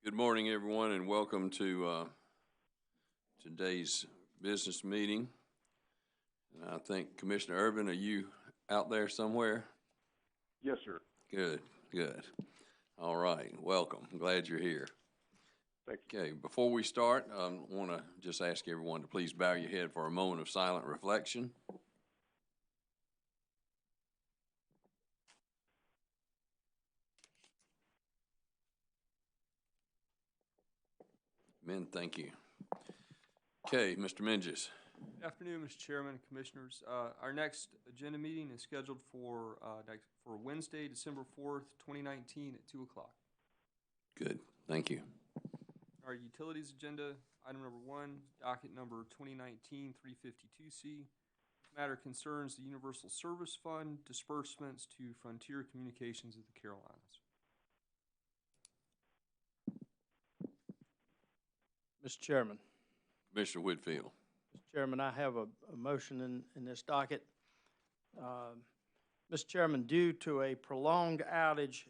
Good morning, everyone, and welcome to today's business meeting. And I think Commissioner Urban, are you out there somewhere? Yes, sir. Good, good. All right, welcome. I'm glad you're here. Thank you. Okay, before we start, I want to just ask everyone to please bow your head for a moment of silent reflection. Amen, thank you. Okay, Mr. Minges. Good afternoon, Mr. Chairman and Commissioners. Our next agenda meeting is scheduled for Wednesday, December 4th, 2019 at 2 o'clock. Good, thank you. Our utilities agenda, item number 1, docket number 2019-352C. Matter concerns the Universal Service Fund disbursements to Frontier Communications of the Carolinas. Mr. Chairman. Commissioner Whitfield. Mr. Chairman, I have a motion in this docket. Mr. Chairman, due to a prolonged outage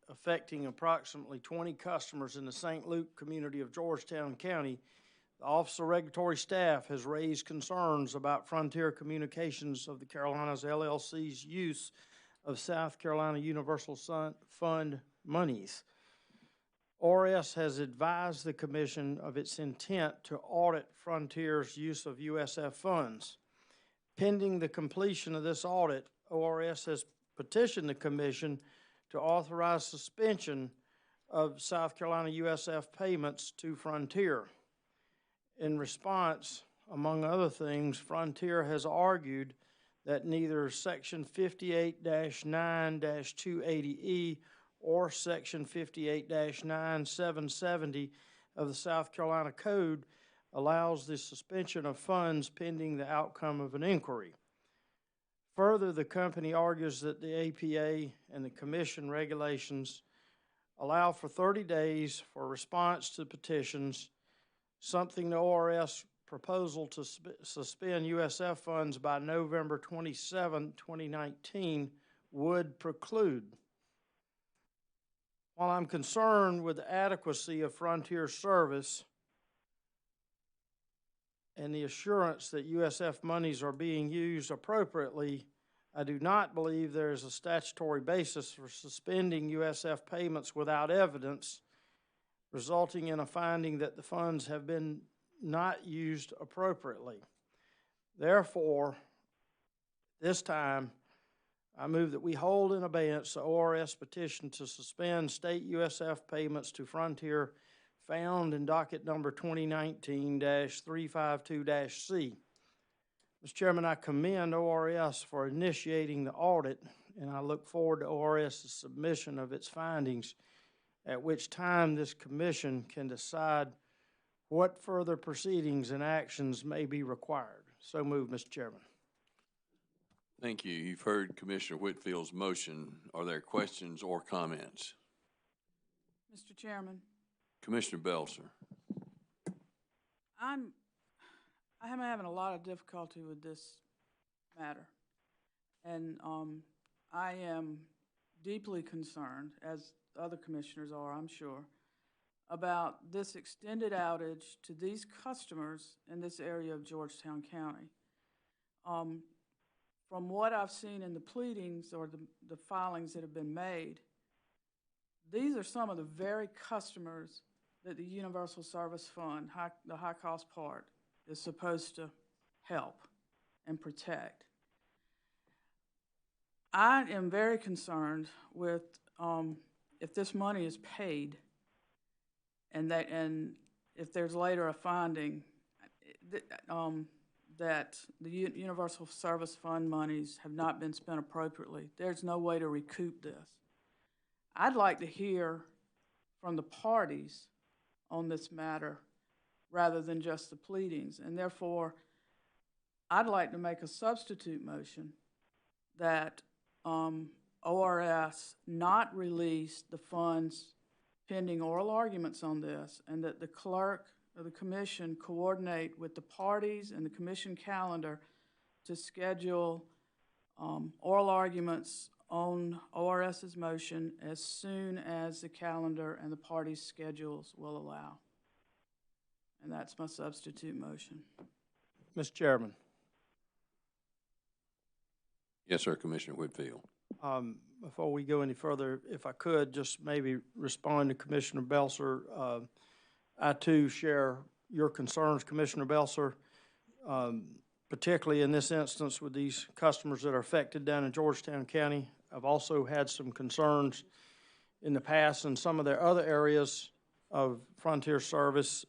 affecting approximately 20 customers in the St. Luke community of Georgetown County, the Office of Regulatory Staff has raised concerns about Frontier Communications of the Carolinas LLC's use of South Carolina Universal Fund monies. ORS has advised the Commission of its intent to audit Frontier's use of USF funds. Pending the completion of this audit, ORS has petitioned the Commission to authorize suspension of South Carolina USF payments to Frontier. In response, among other things, Frontier has argued that neither Section 58-9-280E or Section 58-9770 of the South Carolina Code allows the suspension of funds pending the outcome of an inquiry. Further, the company argues that the APA and the Commission regulations allow for 30 days for response to petitions, something the ORS proposal to suspend USF funds by November 27, 2019 would preclude. While I'm concerned with the adequacy of Frontier service and the assurance that USF monies are being used appropriately, I do not believe there is a statutory basis for suspending USF payments without evidence, resulting in a finding that the funds have been not used appropriately. Therefore, this time, I move that we hold in abeyance the ORS petition to suspend state USF payments to Frontier found in docket number 2019-352-C. Mr. Chairman, I commend ORS for initiating the audit, and I look forward to ORS's submission of its findings, at which time this Commission can decide what further proceedings and actions may be required. So moved, Mr. Chairman. Thank you. You've heard Commissioner Whitfield's motion. Are there questions or comments? Mr. Chairman. Commissioner Belser. I'm having a lot of difficulty with this matter, and I am deeply concerned, as other commissioners are, I'm sure, about this extended outage to these customers in this area of Georgetown County. From what I've seen in the pleadings or the filings that have been made, these are some of the very customers that the Universal Service Fund, the high-cost part, is supposed to help and protect. I am very concerned with if this money is paid and if there's later a finding that the Universal Service Fund monies have not been spent appropriately. There's no way to recoup this. I'd like to hear from the parties on this matter rather than just the pleadings, and therefore I'd like to make a substitute motion that ORS not release the funds pending oral arguments on this, and that the clerk of the Commission coordinate with the parties and the Commission calendar to schedule oral arguments on ORS's motion as soon as the calendar and the parties' schedules will allow. And that's my substitute motion. Mr. Chairman, Yes, sir, Commissioner Whitfield. before we go any further, if I could, just maybe respond to Commissioner Belser. I too share your concerns, Commissioner Belser, particularly in this instance with these customers that are affected down in Georgetown County. I've also had some concerns in the past in some of their other areas of Frontier Service,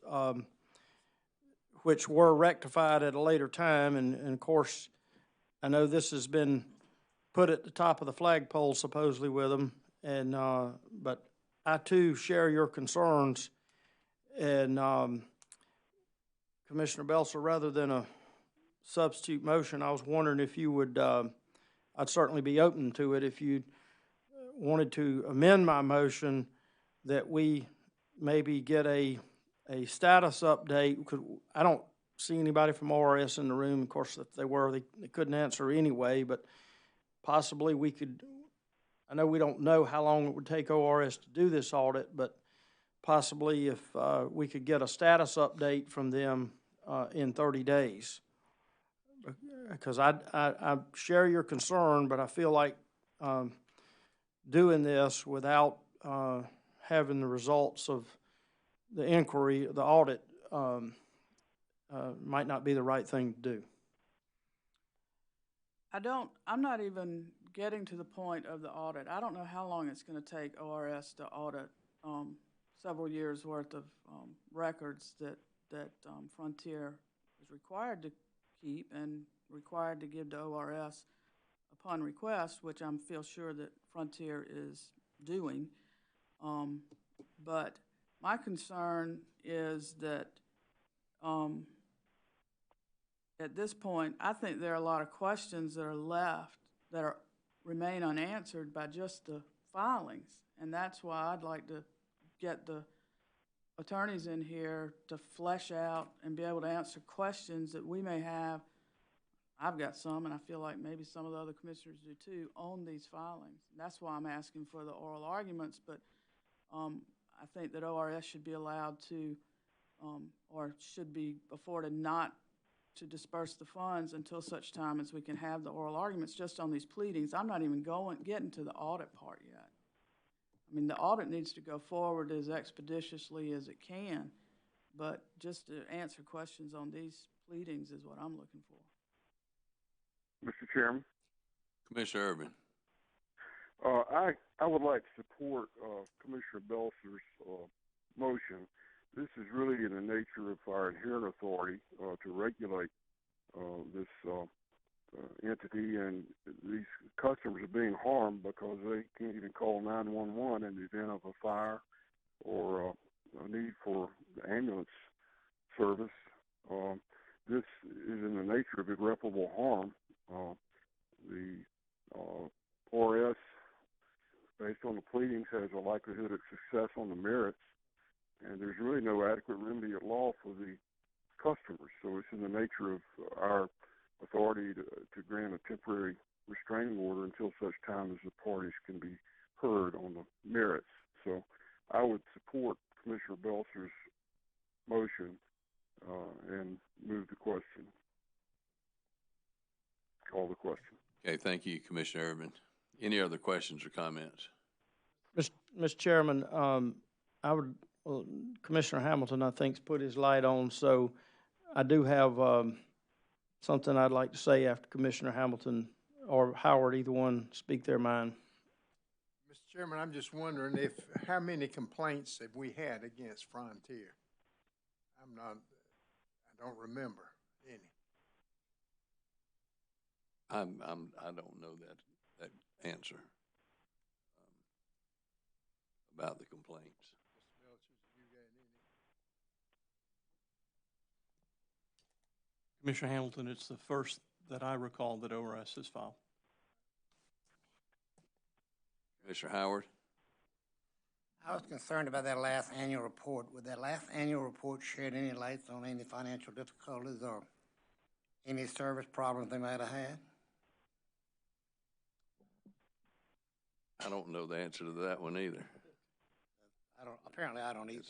which were rectified at a later time. And of course, I know this has been put at the top of the flagpole supposedly with them, and but I too share your concerns. And Commissioner Belser, rather than a substitute motion, I was wondering if you would, I'd certainly be open to it if you wanted to amend my motion that we maybe get a status update. I don't see anybody from ORS in the room. Of course, if they were, they couldn't answer anyway, but possibly we could, I know we don't know how long it would take ORS to do this audit, but possibly if we could get a status update from them in 30 days. Because I share your concern, but I feel like doing this without having the results of the inquiry, the audit, might not be the right thing to do. I'm not even getting to the point of the audit. I don't know how long it's going to take ORS to audit several years' worth of records that Frontier is required to keep and required to give to ORS upon request, which I feel sure that Frontier is doing. But my concern is that at this point, I think there are a lot of questions that are left that remain unanswered by just the filings. And that's why I'd like to get the attorneys in here to flesh out and be able to answer questions that we may have. I've got some, and I feel like maybe some of the other commissioners do too, on these filings. And that's why I'm asking for the oral arguments, but I think that ORS should be allowed to, or should be afforded not to disperse the funds until such time as we can have the oral arguments just on these pleadings. I'm not even getting to the audit part yet. I mean, the audit needs to go forward as expeditiously as it can, but just to answer questions on these pleadings is what I'm looking for. Mr. Chairman, Commissioner Urban. I would like to support Commissioner Belser's motion. This is really in the nature of our inherent authority to regulate this entity, and these customers are being harmed because they can't even call 911 in the event of a fire or a need for the ambulance service. This is in the nature of irreparable harm. The ORS, based on the pleadings, has a likelihood of success on the merits, and there's really no adequate remedy at law for the customers. So it's in the nature of our authority to grant a temporary restraining order until such time as the parties can be heard on the merits. So I would support Commissioner Belser's motion and move the question. Call the question. Okay, thank you, Commissioner Urban. Any other questions or comments? Mr. Chairman, Commissioner Hamilton, I think, has put his light on, so I do have something I'd like to say after Commissioner Hamilton or Howard, either one, speak their mind. Mr. Chairman, I'm just wondering how many complaints have we had against Frontier? I don't remember any. I don't know that answer about the complaints. Mr. Belcher, you got any? Commissioner Hamilton, it's the first that I recall that ORS has filed. Commissioner Howard? I was concerned about that last annual report. Would that last annual report shed any light on any financial difficulties or any service problems they might have had? I don't know the answer to that one either. Apparently I don't either.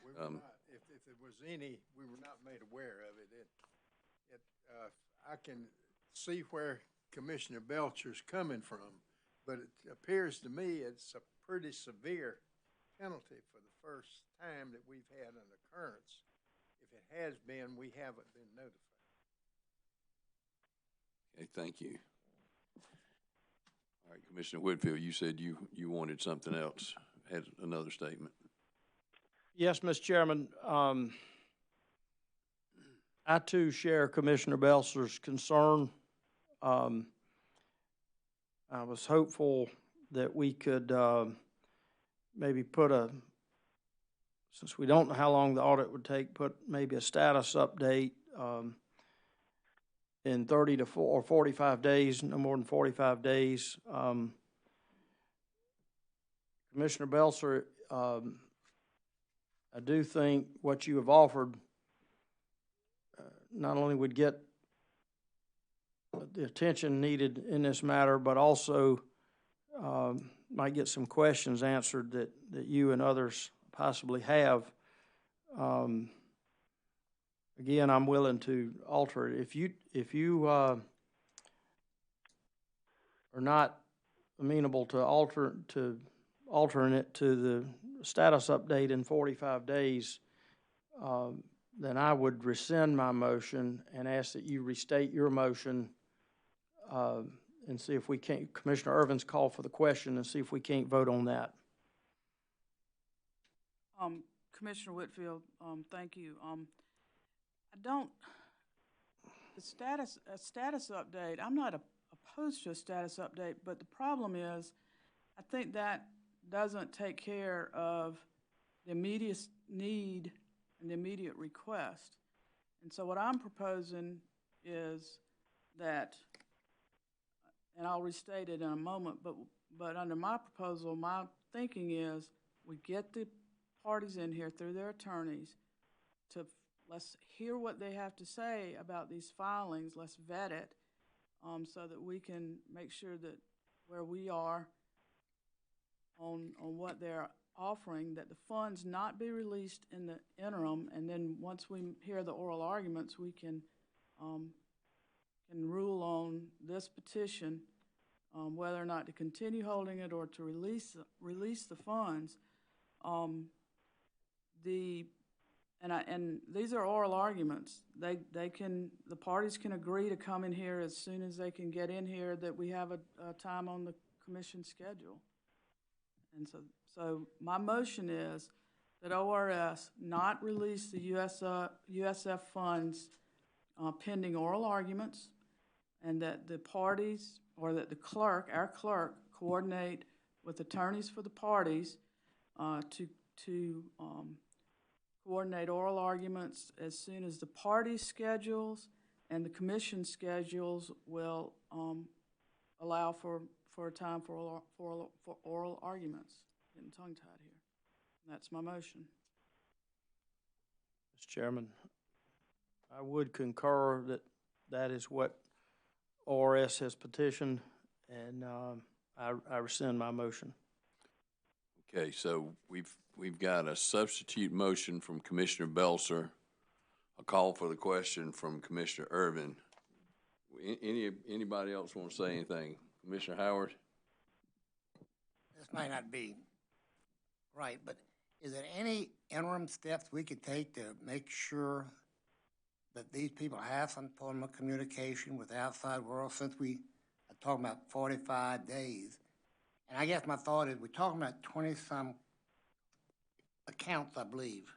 We were not, if there was any, we were not made aware of it. I can see where Commissioner Belcher's coming from, but it appears to me it's a pretty severe penalty for the first time that we've had an occurrence. If it has been, we haven't been notified. Okay, thank you. All right, Commissioner Whitfield, you said you wanted something else, had another statement. Yes, Mr. Chairman. I too share Commissioner Belcher's concern. I was hopeful that we could maybe put since we don't know how long the audit would take, put maybe a status update in 30 to 45 days, no more than 45 days. Commissioner Belcher, I do think what you have offered not only would get the attention needed in this matter, but also might get some questions answered that you and others possibly have. Again, I'm willing to alter it. If you are not amenable to altering it to the status update in 45 days, then I would rescind my motion and ask that you restate your motion and see if we can't, Commissioner Irvin's call for the question, and see if we can't vote on that. Commissioner Whitfield, thank you. A status update, I'm not opposed to a status update, but the problem is, I think that doesn't take care of the immediate need and the immediate request. And so what I'm proposing is that, and I'll restate it in a moment, but under my proposal, my thinking is we get the parties in here through their attorneys to let's hear what they have to say about these filings, let's vet it so that we can make sure that where we are on what they're offering, that the funds not be released in the interim, and then once we hear the oral arguments, we can rule on this petition, whether or not to continue holding it or to release the funds. And these are oral arguments. The parties can agree to come in here as soon as they can get in here, that we have a time on the commission schedule. And so my motion is that ORS not release the USF funds pending oral arguments, and that the parties, or that the clerk, our clerk, coordinate with attorneys for the parties to coordinate oral arguments as soon as the party schedules and the commission schedules will allow for a time for oral arguments. Getting tongue-tied here. That's my motion. Mr. Chairman, I would concur that that is what ORS has petitioned, and I rescind my motion. Okay, so we've got a substitute motion from Commissioner Belcher, a call for the question from Commissioner Irvin. Anybody else want to say anything? Commissioner Howard? This might not be right, but is there any interim steps we could take to make sure that these people have some form of communication with the outside world, since we are talking about 45 days? And I guess my thought is we're talking about 20-some accounts, I believe.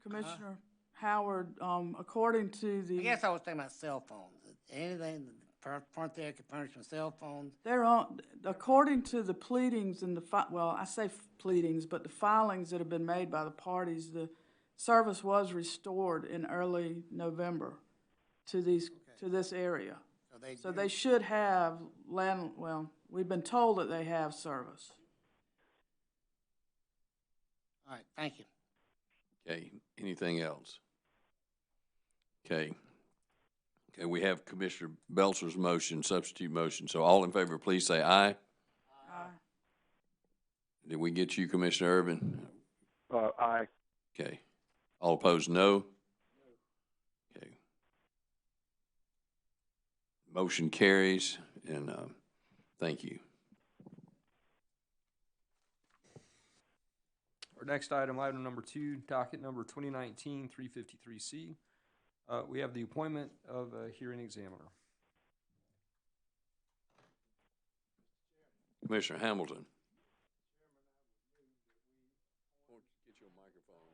Commissioner Howard, according to the... I guess I was thinking about cell phones. Anything front there could furnish with cell phones? They're on, according to the pleadings and well, I say pleadings, but the filings that have been made by the parties, the service was restored in early November to this area. So they should have well, we've been told that they have service. All right, thank you. Okay, anything else? Okay. Okay, we have Commissioner Belcher's motion, substitute motion. So all in favor, please say aye. Aye. Did we get you, Commissioner Urban? Aye. Okay. All opposed, no? Okay. Motion carries, and thank you. Our next item, item number 2, docket number 2019-353C. We have the appointment of a hearing examiner. Commissioner Hamilton. Get your microphone.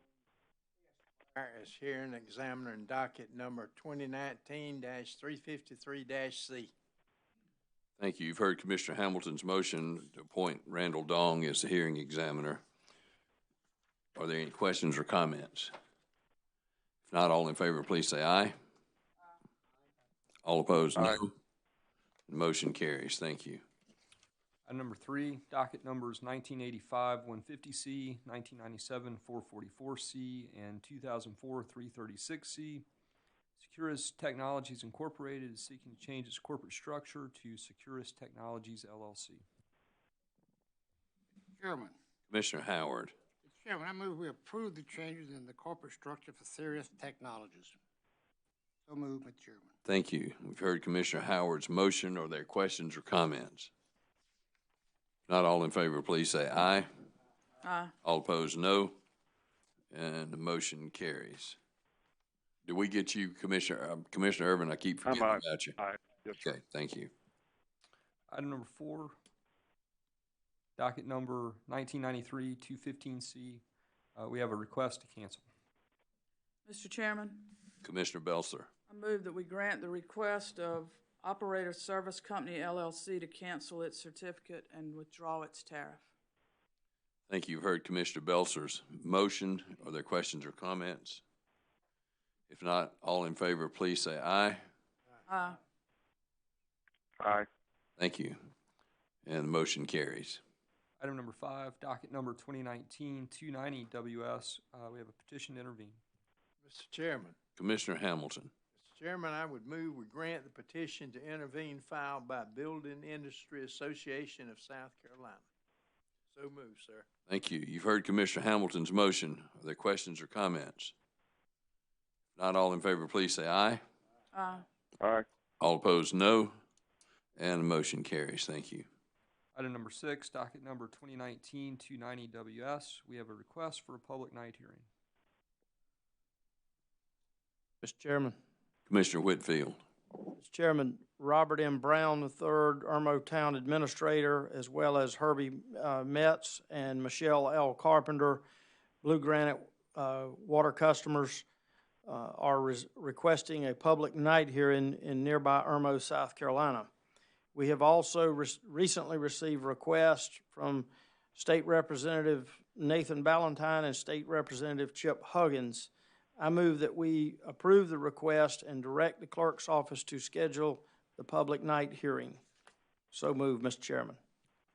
As hearing examiner in docket number 2019-353-C. Thank you. You've heard Commissioner Hamilton's motion to appoint Randall Dong as the hearing examiner. Are there any questions or comments? If not, all in favor, please say aye. All opposed, no. Aye. Motion carries. Thank you. Item number 3, docket numbers 1985-150C, 1997-444C, and 2004-336C. Securus Technologies Incorporated is seeking to change its corporate structure to Securus Technologies LLC. Chairman. Commissioner Howard. Mr. Chairman, I move we approve the changes in the corporate structure for Sirius Technologies. So moved, Mr. Chairman. Thank you. We've heard Commissioner Howard's motion. Are there questions or comments? If not, all in favor, please say aye. Aye. All opposed, no. And the motion carries. Did we get you, Commissioner Urban? I keep forgetting aye. about you. Aye. Yes, sir. Okay, thank you. Item number 4, docket number 1993-215C. We have a request to cancel. Mr. Chairman, Commissioner Belser. I move that we grant the request of Operator Service Company LLC to cancel its certificate and withdraw its tariff. Thank you. You've heard Commissioner Belser's motion. Are there questions or comments? If not, all in favor, please say aye. Aye. Aye. Thank you. And the motion carries. Item number 5, docket number 2019-290WS. We have a petition to intervene. Mr. Chairman. Commissioner Hamilton. Mr. Chairman, I would move we grant the petition to intervene filed by Building Industry Association of South Carolina. So moved, sir. Thank you. You've heard Commissioner Hamilton's motion. Are there questions or comments? If not, all in favor, please say aye. Aye. Aye. All opposed, no. And the motion carries. Thank you. Item number 6, docket number 2019-290WS. We have a request for a public night hearing. Mr. Chairman. Commissioner Whitfield. Mr. Chairman, Robert M. Brown III, Irmo Town Administrator, as well as Herbie Metz and Michelle L. Carpenter, Blue Granite water customers, are requesting a public night hearing in nearby Irmo, South Carolina. We have also recently received requests from State Representative Nathan Ballantyne and State Representative Chip Huggins. I move that we approve the request and direct the clerk's office to schedule the public night hearing. So moved, Mr. Chairman.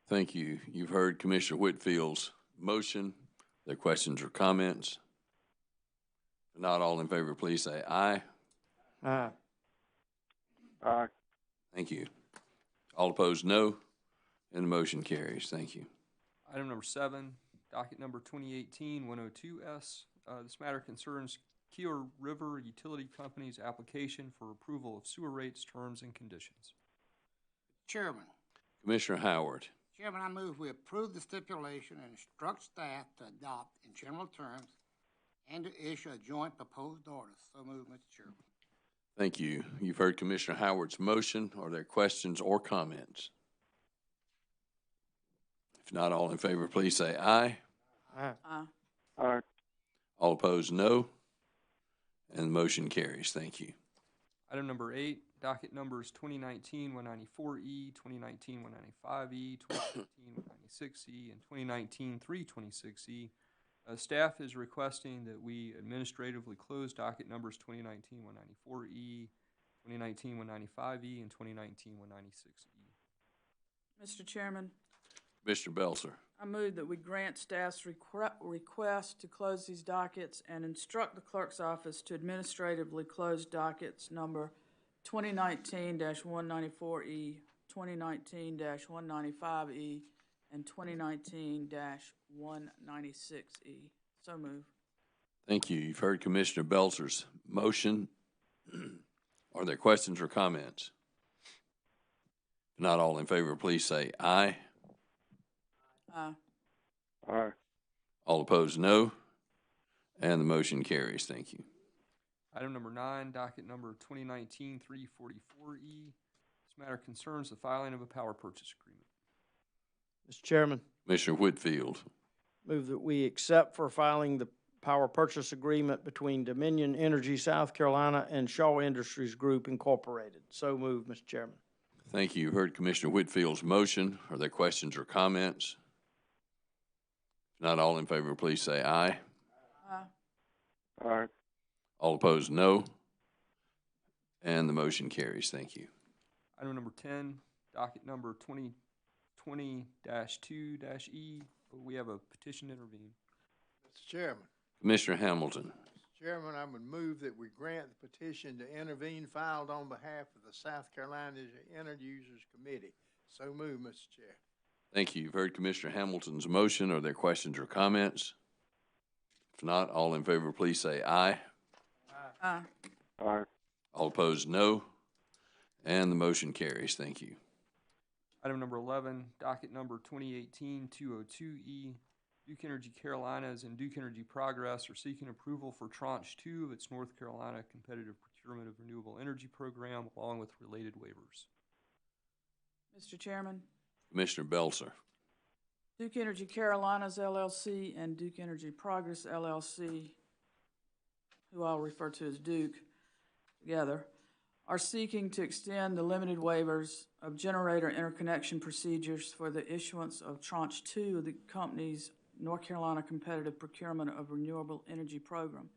Thank you. You've heard Commissioner Whitfield's motion. Are there questions or comments? If not, all in favor, please say aye. Aye. Aye. Thank you. All opposed, no. And the motion carries. Thank you. Item number 7, docket number 2018-102S. This matter concerns Keel River Utility Company's application for approval of sewer rates, terms, and conditions. Chairman. Commissioner Howard. Chairman, I move we approve the stipulation and instruct staff to adopt in general terms and to issue a joint proposed order. So moved, Mr. Chairman. Thank you. You've heard Commissioner Howard's motion. Are there questions or comments? If not, all in favor, please say aye. Aye. Aye. Aye. All opposed, no. And the motion carries. Thank you. Item number 8, docket numbers 2019-194E, 2019-195E, 2019-196E, and 2019-326E. Staff is requesting that we administratively close docket numbers 2019-194E, 2019-195E, and 2019-196E. Mr. Chairman, Mr. Belser. I move that we grant staff's request to close these dockets and instruct the clerk's office to administratively close dockets number 2019-194E, 2019-195E, and 2019-196E. So move. Thank you. You've heard Commissioner Belzer's motion. Are there questions or comments? If not, all in favor, please say aye. Aye. Aye. All opposed, no. And the motion carries. Thank you. Item number 9, docket number 2019-344E. This matter concerns the filing of a power purchase agreement. Mr. Chairman, Commissioner Whitfield. move that we accept for filing the power purchase agreement between Dominion Energy South Carolina and Shaw Industries Group Incorporated. So move, Mr. Chairman. Thank you. You've heard Commissioner Whitfield's motion. Are there questions or comments? If not, all in favor, please say aye. Aye. Aye. All opposed, no. And the motion carries. Thank you. Item number 10, docket number 2020-2-E. We have a petition to intervene. Mr. Chairman. Commissioner Hamilton. Mr. Chairman, I would move that we grant the petition to intervene filed on behalf of the South Carolina Energy Users Committee. So move, Mr. Chair. Thank you. You've heard Commissioner Hamilton's motion. Are there questions or comments? If not, all in favor, please say aye. Aye. Aye. All opposed, no. And the motion carries. Thank you. Item number 11, docket number 2018-202E. Duke Energy Carolinas and Duke Energy Progress are seeking approval for Tranche 2 of its North Carolina Competitive Procurement of Renewable Energy Program, along with related waivers. Mr. Chairman, Commissioner Belzer. Duke Energy Carolinas LLC and Duke Energy Progress LLC, who I'll refer to as Duke together, are seeking to extend the limited waivers of generator interconnection procedures for the issuance of Tranche 2 of the company's North Carolina Competitive Procurement of Renewable Energy Program.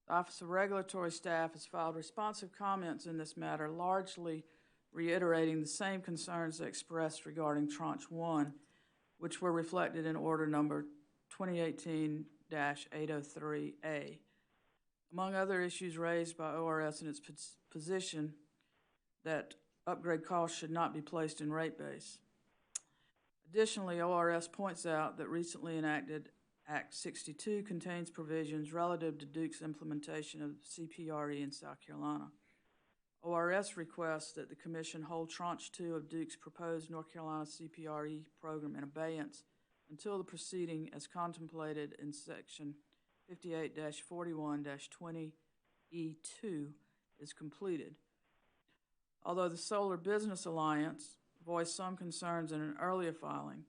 The Office of Regulatory Staff has filed responsive comments in this matter, largely reiterating the same concerns expressed regarding Tranche 1, which were reflected in order number 2018-803A. Among other issues raised by ORS in its position that upgrade costs should not be placed in rate base. Additionally, ORS points out that recently enacted Act 62 contains provisions relative to Duke's implementation of CPRE in South Carolina. ORS requests that the Commission hold Tranche 2 of Duke's proposed North Carolina CPRE program in abeyance until the proceeding as contemplated in Section 58-41-20E2 is completed. Although the Solar Business Alliance voiced some concerns in an earlier filing,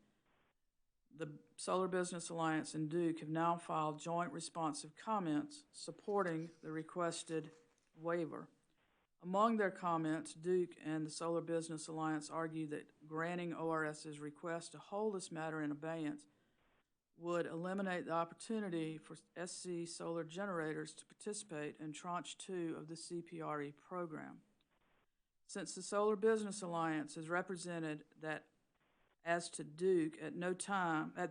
the Solar Business Alliance and Duke have now filed joint responsive comments supporting the requested waiver. Among their comments, Duke and the Solar Business Alliance argue that granting ORS's request to hold this matter in abeyance would eliminate the opportunity for SC solar generators to participate in Tranche 2 of the CPRE program. Since the Solar Business Alliance has represented that as to Duke, at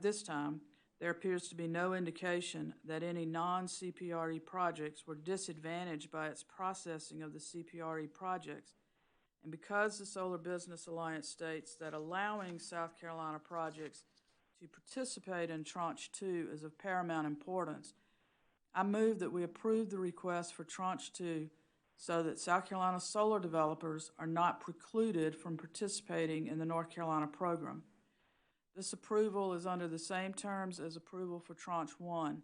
this time, there appears to be no indication that any non-CPRE projects were disadvantaged by its processing of the CPRE projects. And because the Solar Business Alliance states that allowing South Carolina projects to participate in Tranche 2 is of paramount importance, I move that we approve the request for Tranche 2 so that South Carolina solar developers are not precluded from participating in the North Carolina program. This approval is under the same terms as approval for Tranche 1,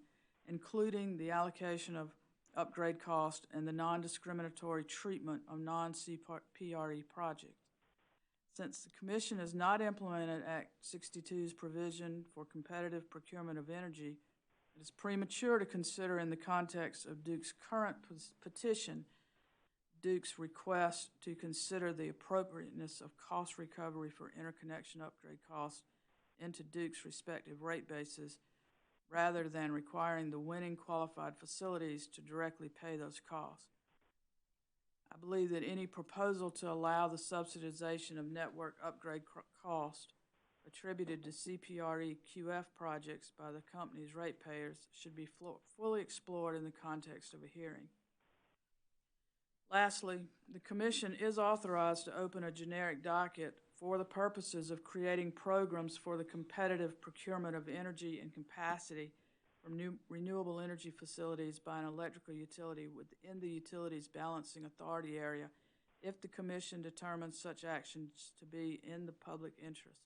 including the allocation of upgrade cost and the non-discriminatory treatment of non-CPRE projects. Since the Commission has not implemented Act 62's provision for competitive procurement of energy, it is premature to consider in the context of Duke's current petition Duke's request to consider the appropriateness of cost recovery for interconnection upgrade costs into Duke's respective rate bases, rather than requiring the winning qualified facilities to directly pay those costs. I believe that any proposal to allow the subsidization of network upgrade cost attributed to CPRE QF projects by the company's ratepayers should be fully explored in the context of a hearing. Lastly, the commission is authorized to open a generic docket for the purposes of creating programs for the competitive procurement of energy and capacity from new renewable energy facilities by an electrical utility within the utilities balancing authority area if the commission determines such actions to be in the public interest.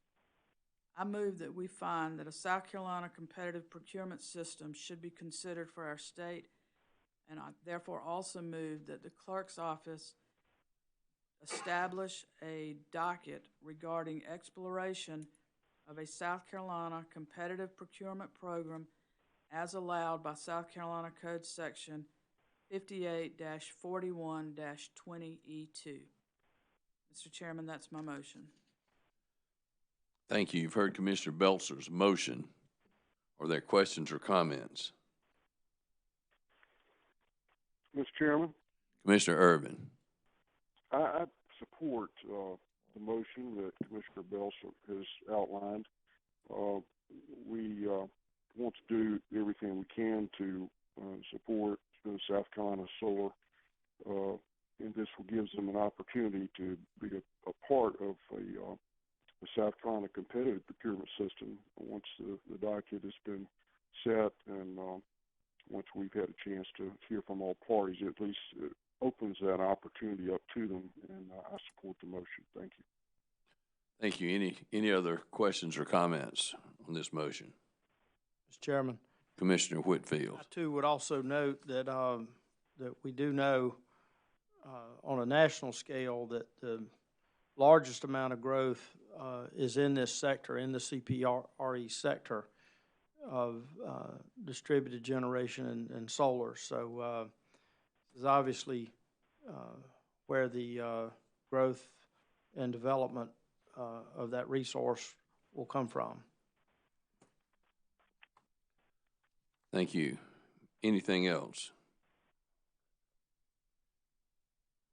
I move that we find that a South Carolina competitive procurement system should be considered for our state, and I therefore also move that the clerk's office establish a docket regarding exploration of a South Carolina competitive procurement program as allowed by South Carolina Code Section 58-41-20E2. Mr. Chairman, that's my motion. Thank you. You've heard Commissioner Belcher's motion. Are there questions or comments? Mr. Chairman, Commissioner Urban. I support the motion that Commissioner Belcher has outlined. We want to do everything we can to support the South Carolina Solar, and this will give them an opportunity to be a part of the South Carolina competitive procurement system once the docket has been set and once we've had a chance to hear from all parties. At least it opens that opportunity up to them, and I support the motion. Thank you. Thank you. Any other questions or comments on this motion? Mr. Chairman, Commissioner Whitfield. I too would also note that that we do know on a national scale that the largest amount of growth is in this sector, in the CPRE sector of distributed generation and solar. So this is obviously where the growth and development of that resource will come from. Thank you. Anything else?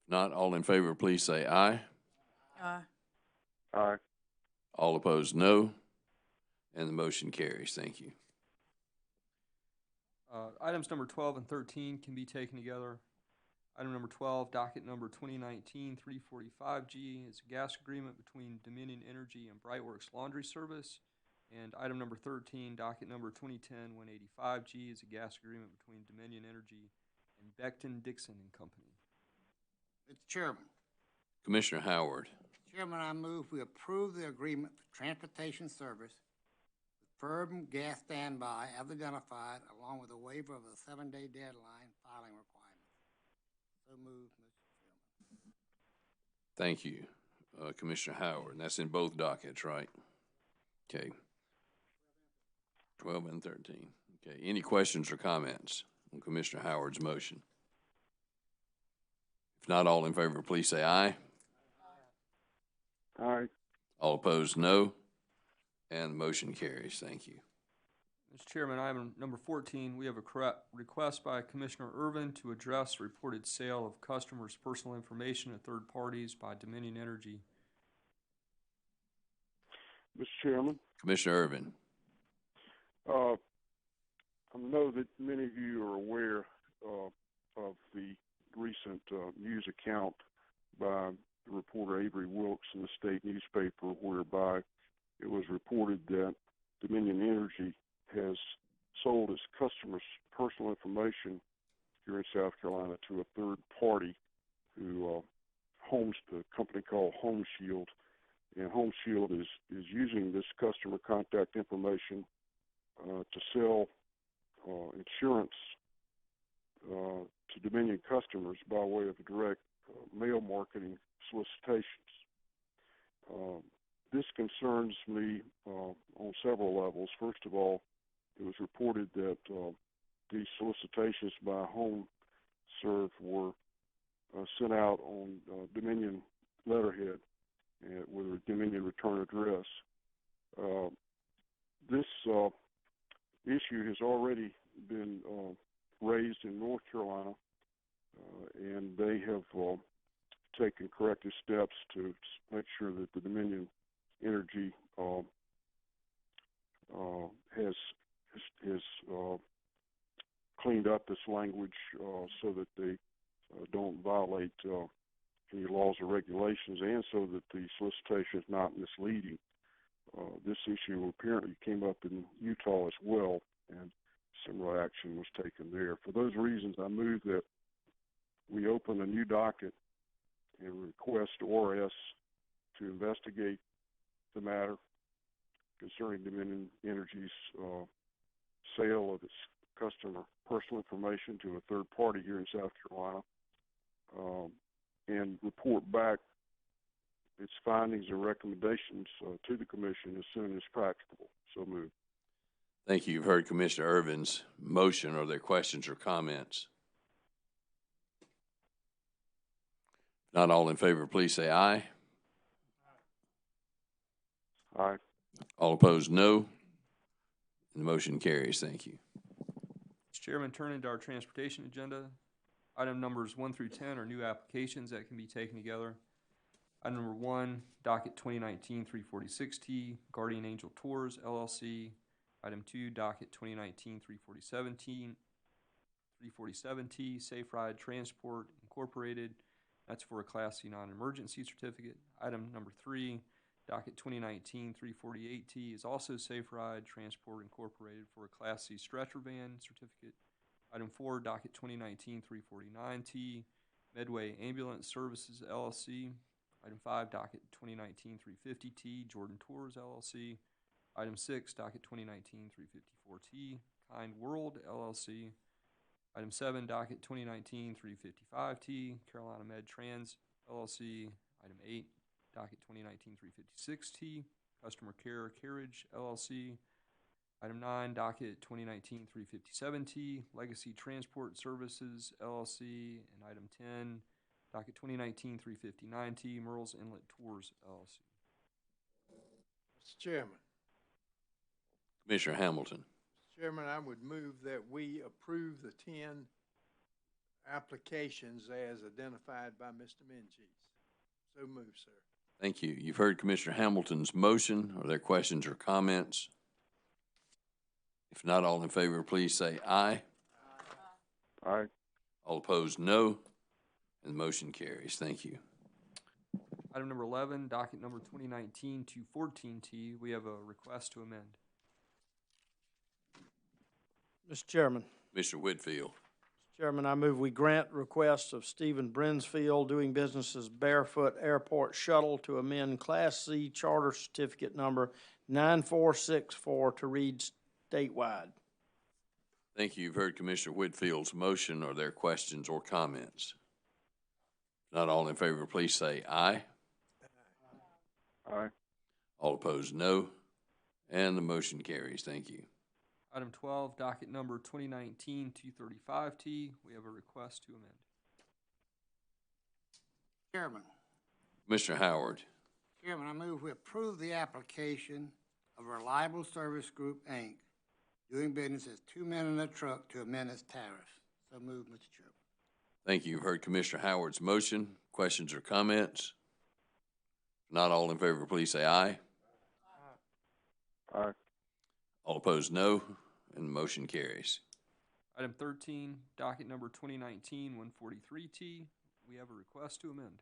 If not, all in favor, please say aye. Aye. Aye. All opposed, no. And the motion carries. Thank you. Items number 12 and 13 can be taken together. Item number 12, docket number 2019-345G is a gas agreement between Dominion Energy and Brightworks Laundry Service. And item number 13, docket number 2010-185G is a gas agreement between Dominion Energy and Becton Dixon and Company. Mr. Chairman. Commissioner Howard. Chairman, I move we approve the agreement for transportation service with firm gas standby as identified, along with a waiver of a 7-day deadline filing requirement. So moved, Mr. Chairman. Thank you, Commissioner Howard. And that's in both dockets, right? Okay. 12 and 13. Okay. Any questions or comments on Commissioner Howard's motion? If not, all in favor, please say aye. Aye. All opposed, no. And the motion carries. Thank you. Mr. Chairman, item number 14, we have a request by Commissioner Irvin to address reported sale of customers' personal information to third parties by Dominion Energy. Mr. Chairman. Commissioner Irvin. I know that many of you are aware of the recent news account by the reporter Avery Wilkes in the state newspaper, whereby it was reported that Dominion Energy has sold its customers' personal information here in South Carolina to a third party who owns the company called Home Shield. And Home Shield is using this customer contact information to sell insurance to Dominion customers by way of direct mail marketing solicitations. This concerns me on several levels. First of all, it was reported that these solicitations by Home Serve were sent out on Dominion letterhead with a Dominion return address. This issue has already been raised in North Carolina, and they have taken corrective steps to make sure that the Dominion Energy has cleaned up this language so that they don't violate any laws or regulations, and so that the solicitation is not misleading. This issue apparently came up in Utah as well, and similar action was taken there. For those reasons, I move that we open a new docket and request ORS to investigate the matter concerning Dominion Energy's sale of its customer personal information to a third party here in South Carolina, and report back its findings and recommendations to the Commission as soon as practicable. So moved. Thank you. You've heard Commissioner Irvin's motion. Are there questions or comments? Not all in favor, please say aye. Aye. All opposed, no. And the motion carries. Thank you. Mr. Chairman, turning to our transportation agenda, item numbers 1 through 10 are new applications that can be taken together. Item number 1, docket 2019-346T, Guardian Angel Tours, LLC. Item 2, docket 2019-347T, Safe Ride Transport Incorporated. That's for a Class C non-emergency certificate. Item number 3, docket 2019-348T is also Safe Ride Transport Incorporated for a Class C stretcher van certificate. Item 4, docket 2019-349T, Medway Ambulance Services, LLC. Item 5, docket 2019-350T, Jordan Tours, LLC. Item 6, docket 2019-354T, Kind World, LLC. Item 7, docket 2019-355T, Carolina Med Trans, LLC. Item 8, docket 2019-356T, Customer Care Carriage, LLC. Item 9, docket 2019-357T, Legacy Transport Services, LLC. And item 10, docket 2019-359T, Merle's Inlet Tours, LLC. Mr. Chairman. Commissioner Hamilton. Mr. Chairman, I would move that we approve the 10 applications as identified by Mr. Menges. So move, sir. Thank you. You've heard Commissioner Hamilton's motion. Are there questions or comments? If not, all in favor, please say aye. Aye. All opposed, no. And the motion carries. Thank you. Item number 11, docket number 2019-214T, we have a request to amend. Mr. Chairman. Mr. Whitfield. Mr. Chairman, I move we grant requests of Stephen Brinsfield doing business as Barefoot Airport Shuttle to amend Class C Charter Certificate number 9464 to read statewide. Thank you. You've heard Commissioner Whitfield's motion. Are there questions or comments? Not all in favor, please say aye. Aye. All opposed, no. And the motion carries. Thank you. Item 12, docket number 2019-235T, we have a request to amend. Chairman. Commissioner Howard. Chairman, I move we approve the application of Reliable Service Group, Inc., doing business as 2 men in a truck to amend its tariffs. So move, Mr. Chairman. Thank you. You've heard Commissioner Howard's motion. Questions or comments? Not all in favor, please say aye. Aye. All opposed, no. And the motion carries. Item 13, docket number 2019-143T, we have a request to amend.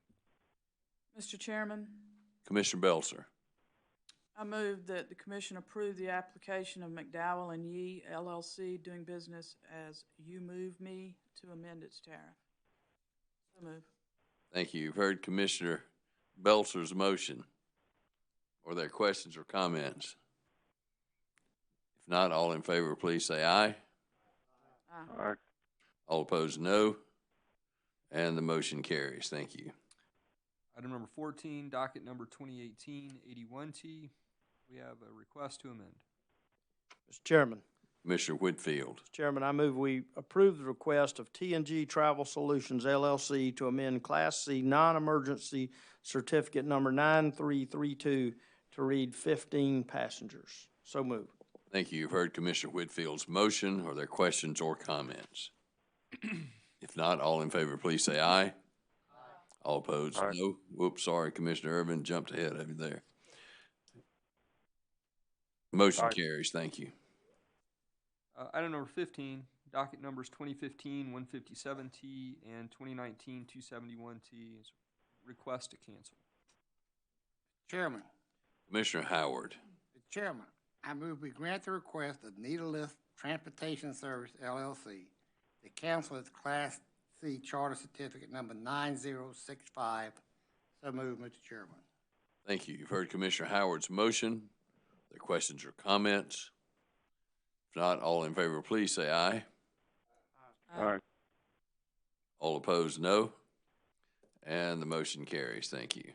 Mr. Chairman, Commissioner Belzer. I move that the commission approve the application of McDowell and Yee LLC doing business as You Move Me to amend its tariff. So move. Thank you. You've heard Commissioner Belzer's motion. Are there questions or comments? If not, all in favor, please say aye. Aye. Aye. All opposed, no. And the motion carries. Thank you. Item number 14, docket number 2018-81T, we have a request to amend. Mr. Chairman. Commissioner Whitfield. Mr. Chairman, I move we approve the request of T&G Travel Solutions, LLC, to amend Class C non-emergency certificate number 9332 to read 15 passengers. So moved. Thank you. You've heard Commissioner Whitfield's motion. Are there questions or comments? If not, all in favor, please say aye. Aye. All opposed, Aye. no. Whoops, sorry, Commissioner Irvin jumped ahead of you there. Motion Aye. carries. Thank you. Item number 15, docket numbers 2015-157T and 2019-271T is request to cancel. Chairman, Commissioner Howard. Mr. Chairman, I move we grant the request of Needleless Transportation Service LLC to cancel its Class C Charter Certificate number 9065. So moved, Mr. Chairman. Thank you. You've heard Commissioner Howard's motion. Are there questions or comments? If not, all in favor, please say aye. Aye. All opposed, no. And the motion carries. Thank you.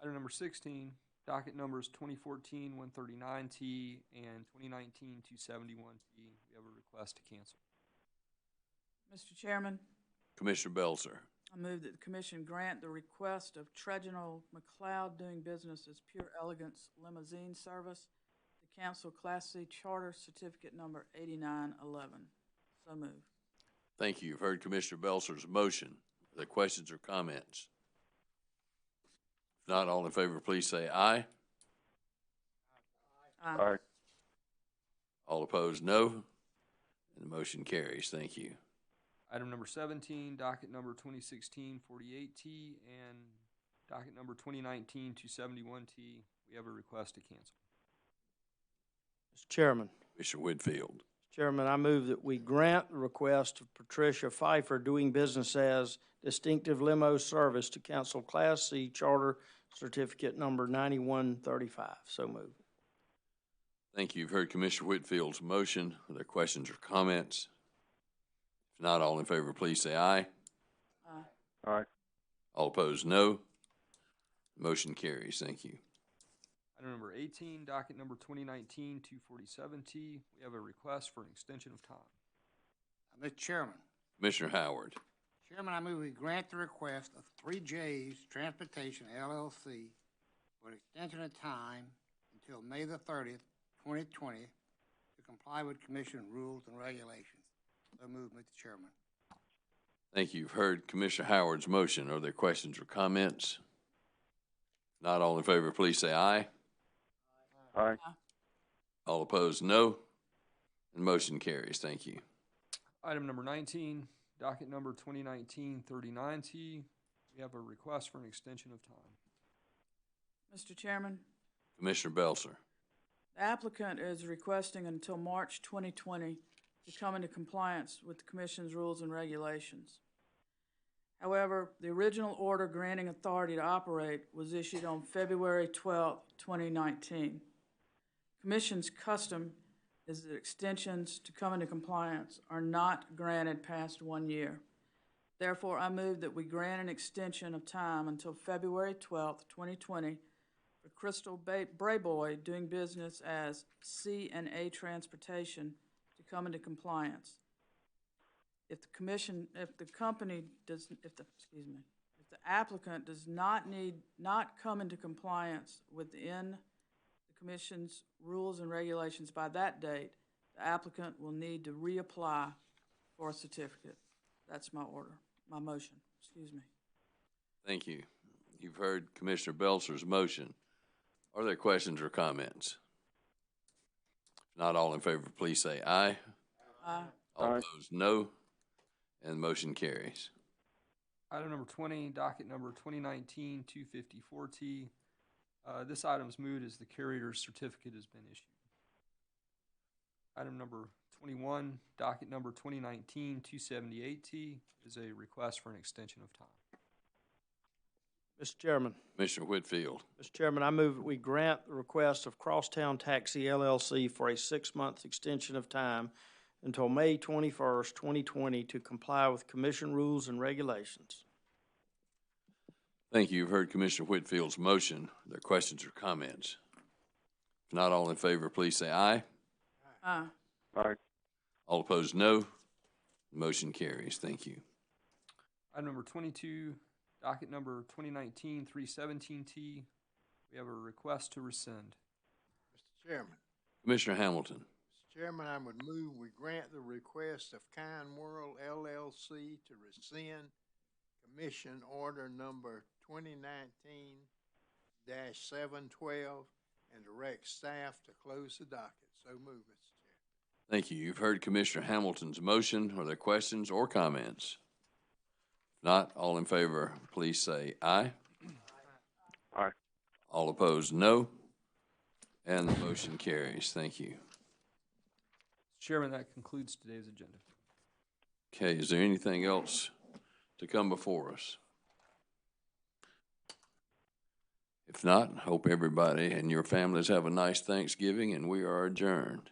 Item number 16, docket numbers 2014-139T and 2019-271T. We have a request to cancel. Mr. Chairman, Commissioner Belzer. I move that the commission grant the request of Treginald McLeod doing business as Pure Elegance Limousine Service to cancel Class C Charter Certificate number 8911. So moved. Thank you. You've heard Commissioner Belzer's motion. Are there questions or comments? If not, all in favor, please say aye. Aye. Uh, All opposed, no. And the motion carries. Thank you. Item number 17, docket number 2016-48T and docket number 2019-271T. We have a request to cancel. Mr. Chairman. Commissioner Whitfield. Chairman, I move that we grant the request of Patricia Pfeiffer doing business as Distinctive Limo Service to cancel Class C Charter Certificate number 9135. So moved. Thank you. You've heard Commissioner Whitfield's motion. Are there questions or comments? If not, all in favor, please say aye. Aye. All opposed, no. Motion carries. Thank you. Item number 18, docket number 2019-247T. We have a request for an extension of time. Mr. Chairman, Commissioner Howard. Chairman, I move we grant the request of 3J's Transportation LLC for an extension of time until May the 30th, 2020, to comply with Commission rules and regulations. So moved, Mr. Chairman. Thank you. You've heard Commissioner Howard's motion. Are there questions or comments? If not, all in favor, please say aye. Aye. All opposed, no. And motion carries. Thank you. Item number 19, docket number 2019-39T. We have a request for an extension of time. Mr. Chairman, Commissioner Belzer. the applicant is requesting until March 2020 to come into compliance with the Commission's rules and regulations. However, the original order granting authority to operate was issued on February 12, 2019. Commission's custom is that extensions to come into compliance are not granted past 1 year. Therefore, I move that we grant an extension of time until February 12, 2020 for Crystal Brayboy doing business as C&A Transportation to come into compliance. If the applicant does not come into compliance within the Commission's rules and regulations by that date, the applicant will need to reapply for a certificate. That's my motion, excuse me. Thank you. You've heard Commissioner Belzer's motion. Are there questions or comments? If not, all in favor, please say aye. Aye. All Aye. opposed, no. And the motion carries. Item number 20, docket number 2019-254T. This item's moot as the carrier's certificate has been issued. Item number 21, docket number 2019-278T is a request for an extension of time. Mr. Chairman. Commissioner Whitfield. Mr. Chairman, I move that we grant the request of Crosstown Taxi LLC for a 6-month extension of time until May 21st, 2020 to comply with Commission rules and regulations. Thank you. You've heard Commissioner Whitfield's motion. Are there questions or comments? If not, all in favor, please say aye. Aye. Aye. All opposed, no. The motion carries. Thank you. Item number 22, docket number 2019-317T. We have a request to rescind. Mr. Chairman. Commissioner Hamilton. Mr. Chairman, I would move we grant the request of Kind World LLC to rescind Commission Order Number 2019-712 and direct staff to close the docket. So move, Mr. Chair. Thank you. You've heard Commissioner Hamilton's motion. Are there questions or comments? If not, all in favor, please say aye. Aye. All opposed, no. And the motion carries. Thank you. Chairman, that concludes today's agenda. Okay, is there anything else to come before us? If not, hope everybody and your families have a nice Thanksgiving, and we are adjourned.